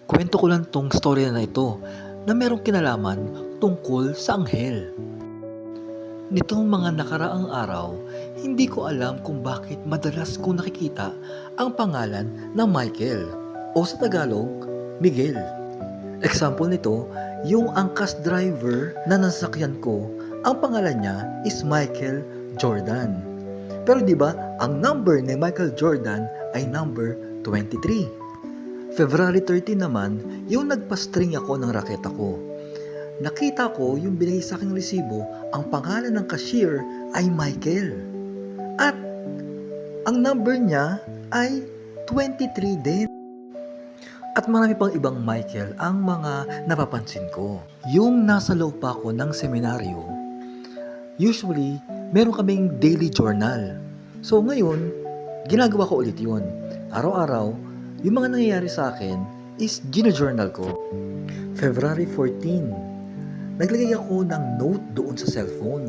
Kwento ko lang tong storya na ito na merong kinalaman tungkol sa anghel. Nitong mga nakaraang araw, hindi ko alam kung bakit madalas kong nakikita ang pangalan ng Michael o sa Tagalog, Miguel. Example nito, yung angkas driver na nasakyan ko, ang pangalan niya is Michael Jordan. Pero di ba, ang number ni Michael Jordan ay number 23. February 13 naman, yung nagpa-string ako ng raketa ko. Nakita ko yung binigay sa aking resibo, ang pangalan ng cashier ay Michael. At ang number niya ay 23 din. At marami pang ibang Michael ang mga napapansin ko. Yung nasa loob pa ako ng seminaryo, usually, meron kaming daily journal. So ngayon, ginagawa ko ulit yun. Araw-araw, yung mga nangyayari sa akin is gino-journal ko. February 14, naglagay ako ng note doon sa cellphone.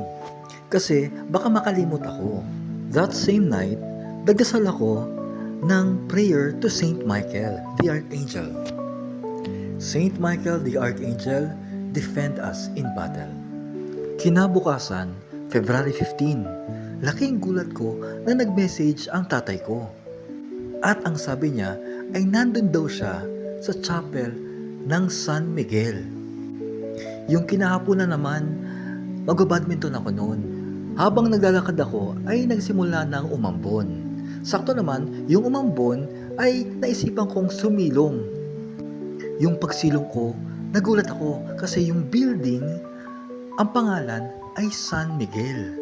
Kasi baka makalimot ako. That same night, nagdasal ako ng prayer to Saint Michael, the Archangel. Saint Michael, the Archangel, defend us in battle. Kinabukasan, February 15, laking gulat ko na nag-message ang tatay ko. At ang sabi niya ay nandun daw siya sa chapel ng San Miguel. Yung kinahaponan naman, mag-badminton ako noon. Habang naglalakad ako ay nagsimula ng umambon. Sakto naman, yung umambon ay naisipan kong sumilong. Yung pagsilong ko, nagulat ako kasi yung building, ang pangalan ay San Miguel.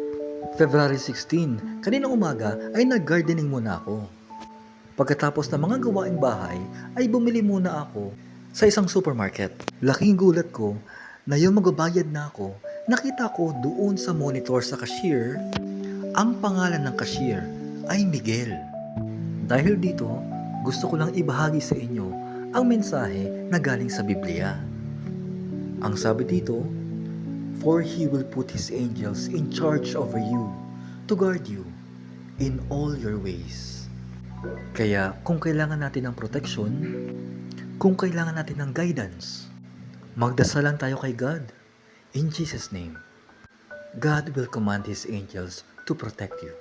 February 16, kaninang umaga ay nag-gardening muna ako. Pagkatapos ng mga gawaing bahay, ay bumili muna ako sa isang supermarket. Laking gulat ko na yung magbabayad na ako, nakita ko doon sa monitor sa cashier, ang pangalan ng cashier ay Miguel. Dahil dito, gusto ko lang ibahagi sa inyo ang mensahe na galing sa Biblia. Ang sabi dito, "For He will put His angels in charge over you to guard you in all your ways." Kaya kung kailangan natin ng protection, kung kailangan natin ng guidance, magdasal lang tayo kay God. In Jesus' name, God will command His angels to protect you.